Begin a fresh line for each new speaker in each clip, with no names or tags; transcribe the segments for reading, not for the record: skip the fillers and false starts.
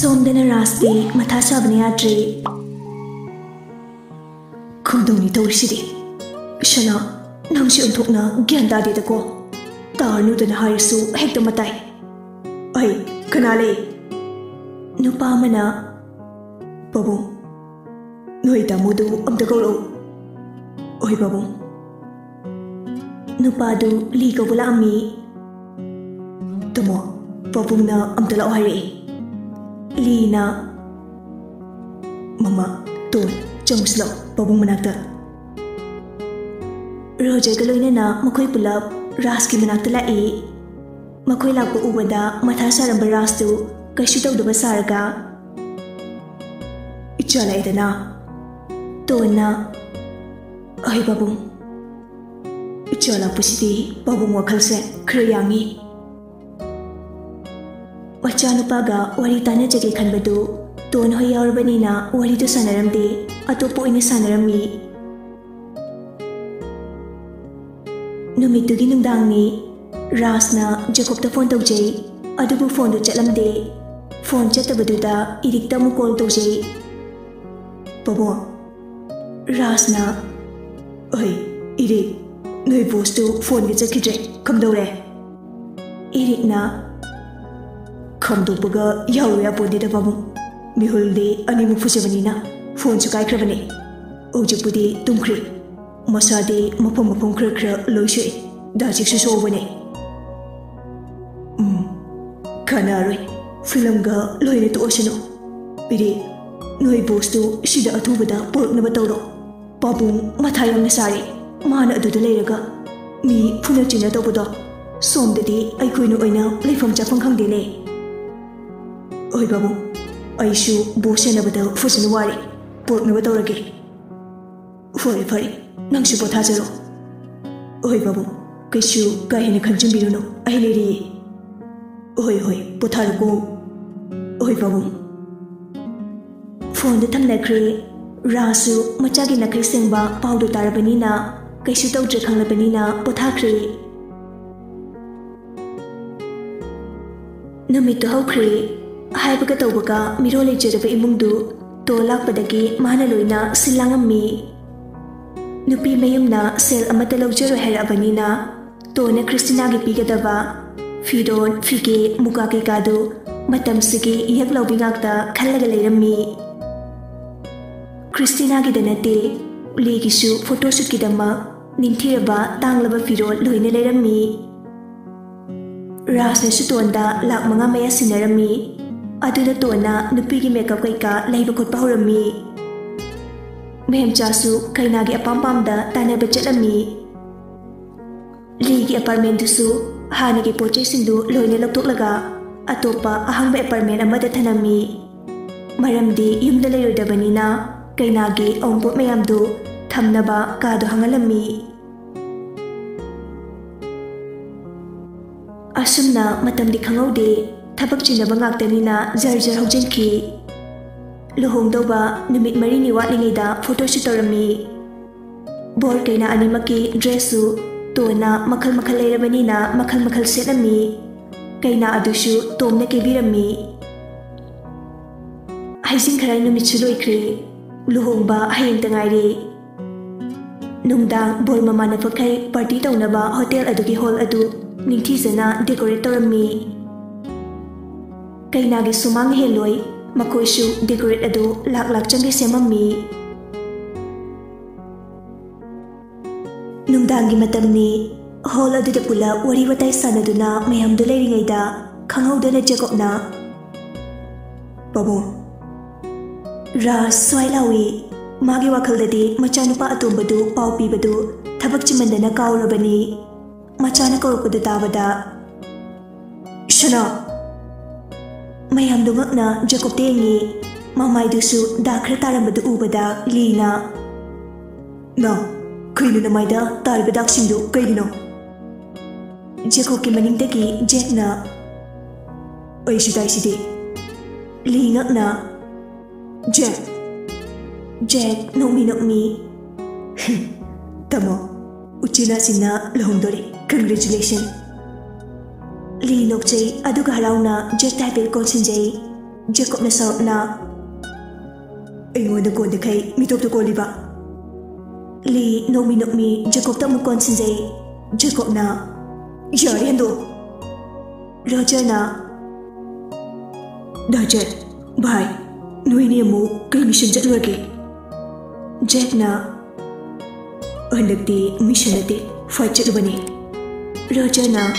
Somdana Rasti Mathasa Bniatri Kundoni Torshidi Shana Namshi Untukna Gyandadi the Ko Tarnu than Harisu Hectomatai Ai Kanale Nupamana Babu Noita Mudu of the Goro Oi Babu Nupadu Liga Bulami Tomo Babuna Amtala Ohari Lina Mama Ton Jongslo Babung Manakta Roja Galoina Makoi Pulap Raski Manaktala E Makoi Lapu Ubada Mathasa Rambarastu Kashito the Basarga Ichala Edana Tona Ai Babung Ichala Pusiti Babung Wakalse Kriyangi Wachanupaga Waritana Jagi Kanbadu Ton Hoyar Banina Waritu Sanaramdi Atopo in Sanarami Numitugi Nundangi Rasna Jacob the phone to J Adubu phone to Chalamde Phone Chatabaduda Idicta Mukol to J Babo Rasna Oi Idic Noi Postu phone gets a kidre Come dore Idicna Kamdupaga Yawya Podi the Babu Mihulde Animu Fusavanina Phone to Kaikravani Ojapudi Tumkri Masade Mapum Krakra Loishe Dajik Sovane Kanari Filmga Loine to Oceano Bidi Noi Postu Shida Atubada Pork Nabatoro Babum Matayam Nasari Mana do the Lega Me Punachina Tobodo Som the day I could know now live from Japan Delay Oi Babu I shoe Boshan about the Fusanwari Pork Nabatorage Fori Fari Nangshu Potazero Oi Babu Kishu Kahin Kanjumbiruno I lady Oi Hoi Potarago Oi Babu Phone the Tamnakre Rasu Machagi Nakri Simba Paudu Tarabanina Kishu Tokchom Labanina Potakre Numito Hokre Haibaga Tobaga Mirole Jedaba Imundu Tolak Padagi Manaloina Silangami Nupi Mayumna Sel Amatalo Jero Herabanina Tona Christina Gipigadava Fidon Fige Mukaki Gado Matam Sigi Yaglo Bingakta Kalagalami Christina Gidanate Legishu Photoshoot Gidama Nintiraba Tanglaba Fidon Loina Lerami Rasna Sutonda Lak Manga Maya Sinarami Aduna Tona Nupigi Makeup Kaika Labor Kut Paurami Mem Jasu Kainagi Apampamda Tana Bachelami Ligi apartment Dusu Hanagi Pochesindu Loina Laptolaga Atopa Ahamba apartment Amada Tanami Maramdi Yumdalayo Dabanina Kainagi Omput Mayamdu Tamnaba Kado Hangalami Asumna Matamdi Kangode Tabak Chinaba Ngaktanina Zarjar Hojinki Luhongdoba Numit Marini Watlingida Photoshotorami Bor Kaina Animaki Dressu Tona Makal Makalairabanina Makal Makal Setami Kaina Adushu Tomna Kebirami Haising Karai Numitsuloikri Luhongba Haying Tangairi Nungdang Bor Mamana Fakai Party Taunaba Hotel Aduki Hall Adu Ningthizana Decoratorami Kainagi Sumang Heloi Makoishu decorate adu lak changi semami Nungdangi matamni hall adu da pula wari watai sanaduna mayam du leiringaida khangaudana Jacobna Babu Ras Swailawi Magi Wakaldadi Machanupa Atumbadu Pau Pibadu Thabak Chimandana Kaurabani Machana Kaurukudu Tabada Shana Mayam Dungakna Jacob Tengi Mamai Dusu Dakra Tarambadu Ubada Lina No Kainu Namaida Tarbadak Sindu Kaino Jacob Kimanindaki Jetna Oishidai Sidi Lingakna Jack Nokmi Tamo Uchina Sina Londori Congratulations Lee Nokjay Aduga Harauna Jack Type Consinjay Jacob na sa na Ingon na kon kay mitop to ko liba Li nokmi Jacob ta mo kon sinjay Jacob na yari ando Roger na Roger bye Noi ni mo kay mission jadwage Jack na Andakti mission ate fight jadwani Roger na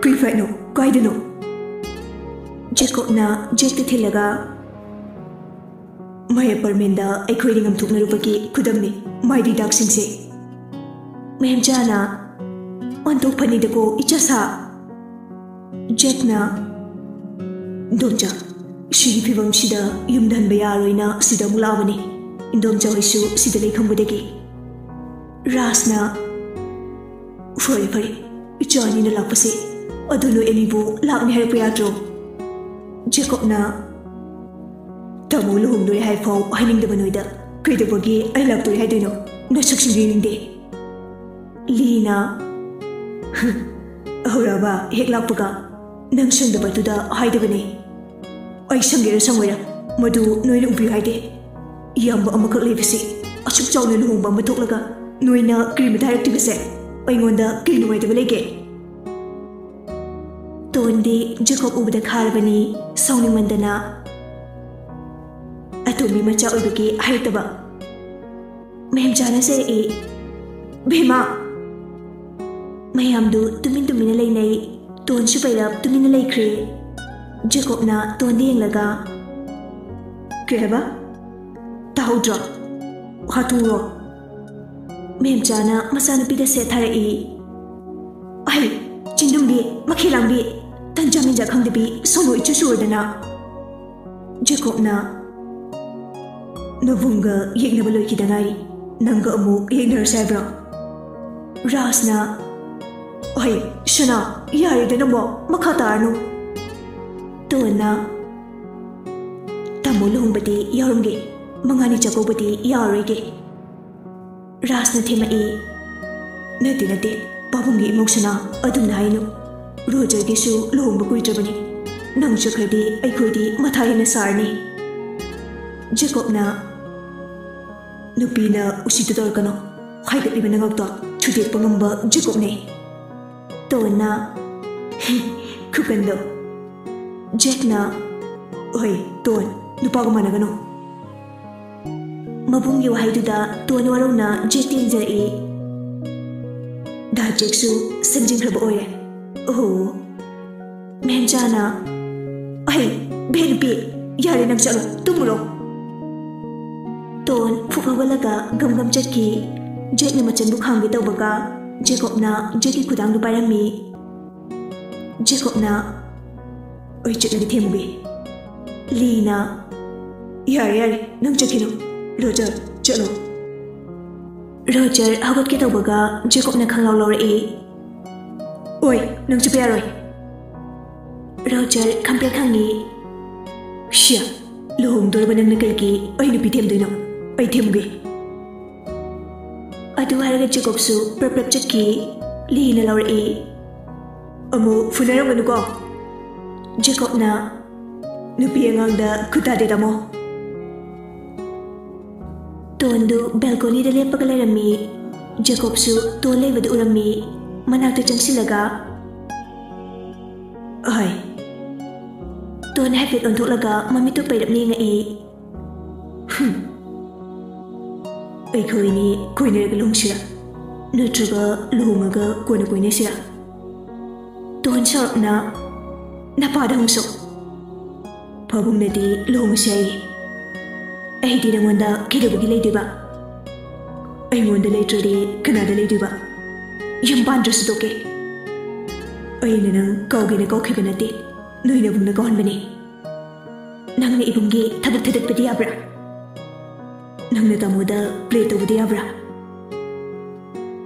Pre-fight no kaida no Jacob na Jack te thilaga Mai apartment da aikhoi ringam thukna rubaki khudamni mai di dak singse Mem jana Antok pani dako icha sa Jack na Domja Shiri pibam sida yumdan bayaroina sida mulawani Domja hoisu sida leikhambudagi Ras na Fare ichani na lakpase Adulo emibu lakni harapya yatro Jacob na Tamo luhum doi hai fau haining da banoida kai da bagi ai lak doi hai doino na saksing ring de Lina Ahora hek lak puka nang sang da batu da hai da bane ai sangira sangwira madu noina ubi hai de yamba amakak lebisi achuk chawna luhum ba matok laga noina cream direct bise ai ngonda kinu mai da balege Tondi Jacob ubda kharabani sawni mandana Atumi macha oibaki haitaba Mem jana se e Bhima Mayamdu tumina lainai Ton supairap tumina laikre Jacob na tondi yenglaga Kreba Tahudra Haturo Mem jana masana pida se thara e Ai Chindumbi Makhilambi Tanjaminja khangdabi Somo ichu surdana Jacob na Navunga yekna baloi ki dangai nanga amu yekna sabra Rasna Oi shana yari de namo makhatarnu Tona Tamulung bati yarumge mangani chako bati yarige Rasna thema e Nati babungi emoksana adum nainu Roger gisu lohung bakui trabani Nang chakrdi aikhodi mathai na sarni Jacob na Nupina usita dorkano Haigat liba nangagto Chudik pangamba Jacob ne Tona Kukando Jack na Oi Ton Nupago managano Mabungi wahayduda Ton waraw na Jack tinjar e Da Jack su Sanjing kraba oye Oh Menjana Ai Benpi Yari nang chalo Tumuro Ton fukawalaga gam chatki Jack na machan bukhang bitaw baga Jacob na Jacki kudang luparami Jacob na Oy chat na thembe Lina Yari nang chakino Roger chalo Roger hagot ki taw baga Jacob na khanglaw lawra e Oy nang chapyaroy Roger khampya khangi Shia lohum dorba nang nakalki ay nupitem doino ay themge Adu haraga Jacob su prap chatki Lina lawra e Amu funaram ganu ko Jacob na Nupi angangda kutade damo Tondu balcony da lepaga lairami Jacob su ton leibada urami Manakta changsilaga Ay Ton happet ontholaga mamito pairapni nga e Aikhoi ni koinaraga lungsira Natraga luhumaga koina sira Ton sarapna Napada hongso Pabung nadi luhuma siya Ay di nangwanda kidabagi laydiba Ay ngwanda laytradi kanada laydiba Yambandra sa toke Ay nanang kaugi na kaukiba nati Noy na bung nagahonbani Nang na ibunggi tabag pa diabra Nang natamuda play to diabra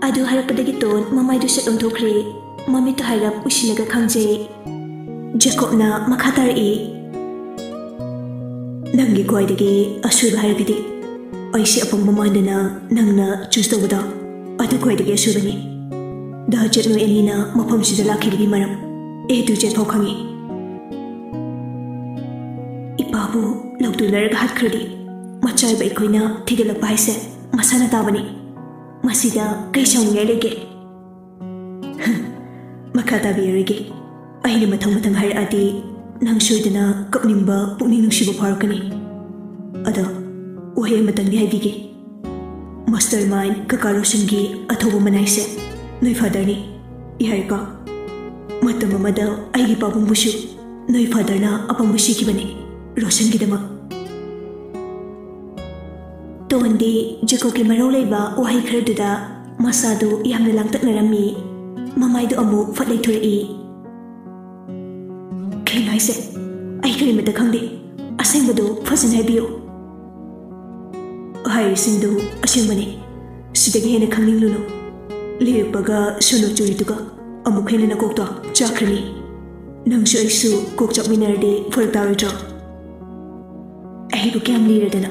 Adu harap padagiton mamay do siya ontokre Mamito harap usilaga kangje Jacob na makhatari Nangi kwaidagi asura harapidi Ay si apang mamandana nang na choose to wada Adu kwaidagi asurani Dahat no enina mapam sida laki maram Edu jet pau kangi तुनरग हाटखरदी मचाइब अखोइना थिगलप हाइसे मसाना ताबनी मसिदा कई साउंगे लेगे मखा ताबियरेगे अहिने मथंग मथंग हाइरअदि नंग सोइदना कपनिंबा पुकनिंग नुसिबा फारकनी अदा वहे Matang हाइबिगे mastermind कका रोशनगी अथोब मनाइसे नोई फादरनी यारेका मतम अमदा आइगी पाबुंबुसु नोई फादरना अपंबु सिखिबनी रोशनगीदमा तोंदी जेको के मरो लेबा वहाई खरदुदा मसादु यामना लांगतकनरमी ममाइदु अमु फटलै थुरई खेनाइसे आई करिमता खंगदे असेंबदु फजन हाइबियो हाइसिंदु असेंबने सिदगी हेना खंगनिंगलुनो लेपगा सोनो चुरिदुगा अमुक हेना नकोक्तो चाख्रनी नंगसु आइसु कोक चपमिनरदे फरतारद्रो अहिबु क्याम लिरदना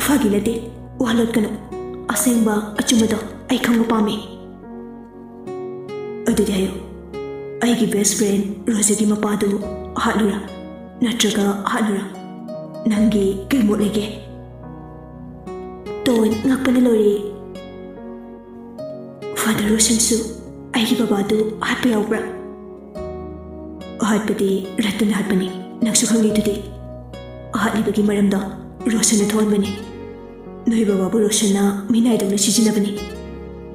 फागी नते वालतकनो असेंबा अचुमदो आई खंग पामे अदुदि हायो आइगी बेस्ट फ्रेंड रोजेगी मपादु हालुरा नत्रगा हालुरा नंगी कई मोलेगे तोन ngakpana lori father Roshan su aigi babadu hatpa yaubra hatpadi ratan hatpani naksu khangli tudi hatlibagi maramda Roshan na thonbani noi bababu Roshan na minai dona sijinabani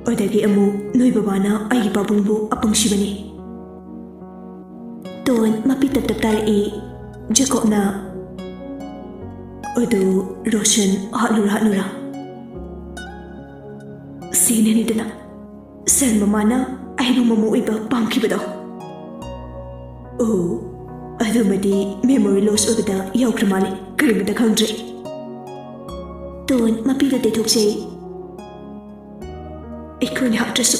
odagi amu noi babana aigi babungbu apangsibani ton mapi tap tap tarai Jacob na odu Roshan hatlura Sinanidana San Mamana Ainu Mamu Iba Pankibado Oh Adumadi memory loss over the Yaukramali Karim the country Don Mapida de Toxe Ekun Hatrasu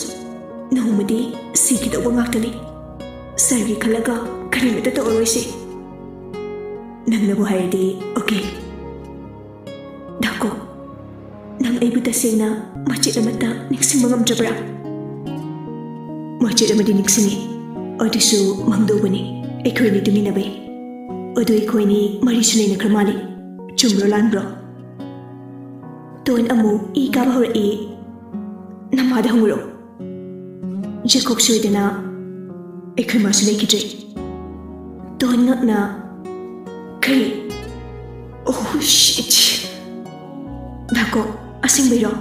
Nomadi seek it over Mactali Sari Kalaga Karim the Torisi Nanabu Haidi okay Dako Nang Abuta Sena Macit amata niksing mangamjabra Macit amadi niksingi Odisu mangdobani Ekoini tuminabe Odo ekoini marisulay na kramali Chumbro landro Toin amu I kabahora I Namada hungro Jacob suidana Ekoin masulay kidre Toin ngak na Kari Oh shit Dako asing bayro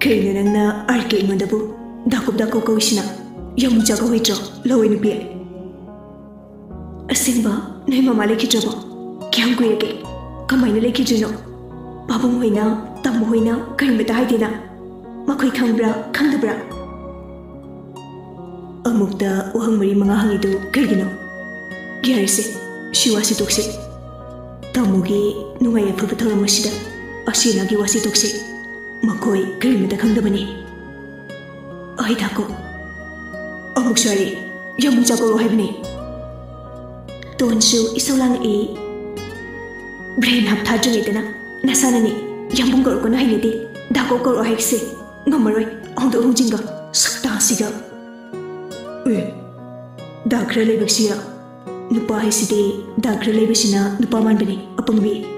Kaya nang na arke mandabu Dakop kawisina Yang jaga witro Laway nubi Asing ba Nay mamali kitrabo Kiyang kuirake Kamay na lay kitrino Babong hoy na Tambo hoy na Kaya matahay din na Makoy kangbra Kangdabra Amukta Uhang mari mga hangido Kaya gino Gyarise Siwasi toksi Tamugi Nungay apapatawang masida Asinagi wasi toksi Makoy karimata kangdabani Ay dako Amuk sari Yamung jago rohaibni Tonsu isaw lang Brain hap thadjang itana Nasana ni Yamung garo ko na hiniti Dako ko rohaiksi Ngamaroy Angdo hungjinga Sakta siga Dagra laibag siya Nupa haisiti Dagra laibag sina Nupa manbani Apangbi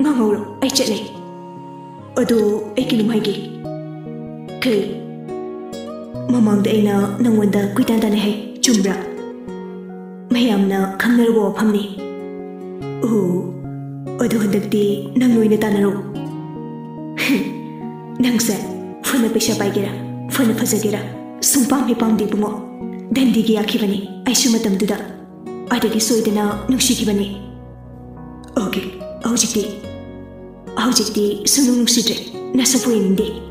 Ngangawro ay chatlay Ado ay kinumhaygi Kay Mamangda ay na nangwanda kuitantana hay Chumbra Mayam na kangnarawa pamni Oh Ado handagdi nangnoy na tanaro Nangsa Funa pisya paigira Funa pasagira Sumpang may pangdi bungo Dandigi akibani Ay sumatamduda Adagi soydana nungshikibani Okay Aujikti sunung nungsidre Nasapuin hindi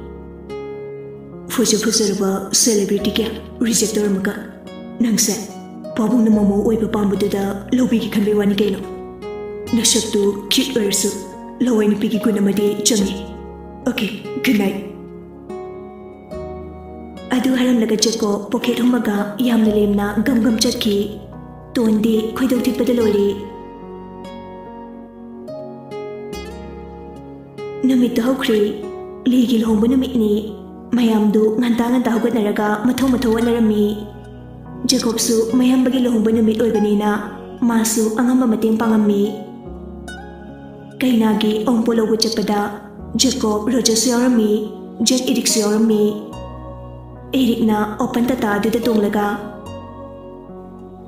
Fujo-fuzaraba celebrity kya Rejector maka Nangsa Pabung na mamu oy papambududa Lawbigi kanbay wani kayo Nasaktu cute verso Laway nipigi ko namadi chami Okay, good night Adu haram nagajat ko Poket humaga Yam nalim na gam-gam chatki Tundi Kuidaw tipadalori Namit hawkri Ligil hombo namit ni Mayamdu nganta hugat mathaw narami Jacob su mayambagi lohombo namit oibanina Masu angamba mating pangami kainagi ongpo lawgu chappada Jacob Roger Siorami, Jack Eric Siorami. Eric na open tata duda tonglaga.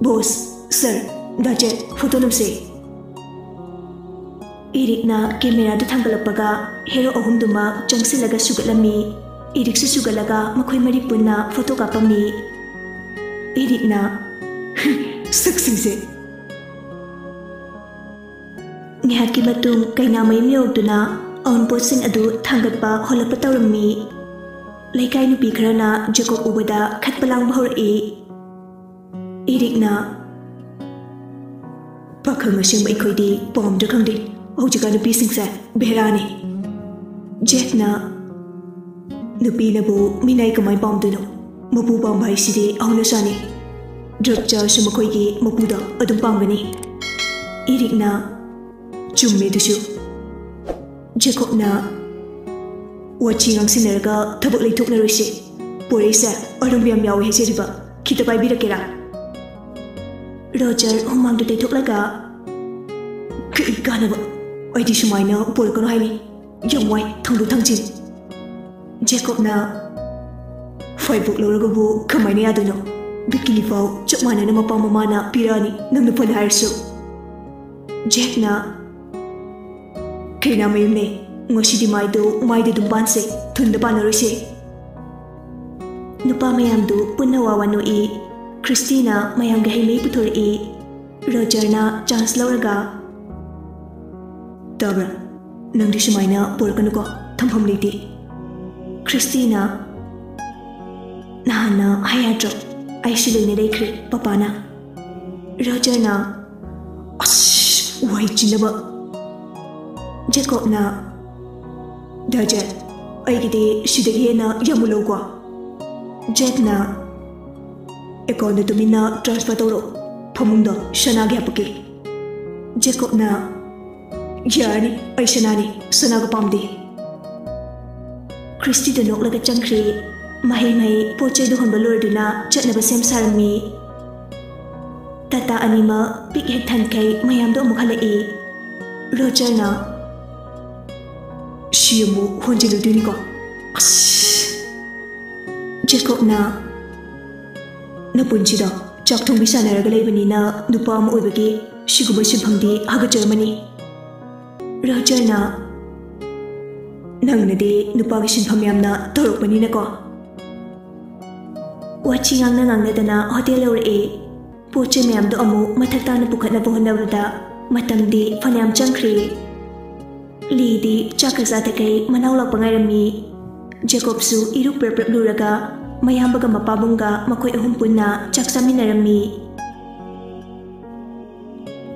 Boss, sir, daje photo namse. Eric na camera du thangalapaga hero ahum duma changsilaga sugalami. Eric su sugalaga makhoi mari punna photo kapami. Eric na saksingse. Ngihaki matung kaina mayim yawduna on posting adu thangatpa holapa tawrami. Laikai nupi kharana Jacob ubada khatpalang bahori. Eric na pakhang asing mai khoidi pom da khangdi hojiga nupi singsa behrani. Jack na nupi nabu minai kamai pom duno mabu pom bhai sidi auna sani drug charge makhoi gi mabu da adum pamgani. Eric na chumme dusu. Jacob na wachi ngang sinaraga thabak leithok na roise porisa arum biam yawi hejeriba khita pai birakera. Roger humang du teithok laga ki kanaba aidi sumaina porkano haini yamwai thangdu thangjin. Jacob na faibuk lawraga bu kamaina yaduno bikini fau chapmana na mapa mama na pirani namna phal harsu. Jack na kaina mayumne ngosidi maido maide dum banse thunda panaroise. Nupa mayam du punna wawanu e Christina mayam ga himei puthor e Roger na chance lawraga tabra nangdi sumaina porkanu ko thampham leite. Christina nahana hayadro aishilene rekhre papana. Roger na wai chinaba. Jacob na daje aigide sidagi na yamulogwa. Jack na account to mina transfer toro phamungda shana gya pake. Jacob na yani ai shanani sanaga pamde. Christy da nok laga changkhre mahi mai pochai du honba lorduna chatnaba sem sarmi. Tata anima pik hek than kai mayam do mukhala e. Roger na shimu honjilu duni ko. Jacob na napunchida chak thong bisa naraga leibani na nupa ma oibagi shiguba sibhamdi haga Germany. Roger na nangnade nupa gi sinpham yamna torokpani na ko. Wachi ngangna dana hotel lawre e poche mayam do amu mathakta na pukhatna bohnawrada matamdi phanayam changkhre. Lidi chakaza takai manaw lakpangai rami. Jacob su iru perprep luraga mayambaga mapabunga makoy ahum punna chaksaminarami.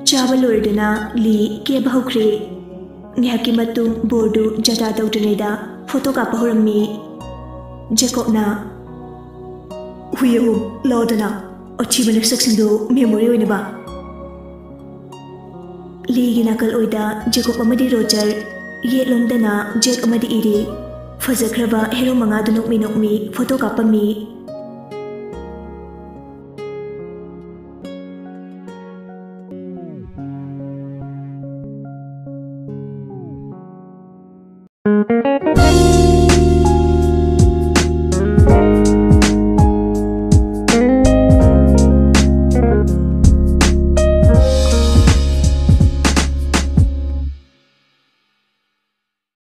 Chaba lordana li ke bahukre. Ngihaki matung bordu jata tawdrinaida photo ka pahurami. Jacob na huyahum lodana achibana saksindo memory oina ba. Ligi nakal oida Jacob amadi Roger yetlomdana Jack amadi iri fazakraba hero manga du nokmi photo kapami.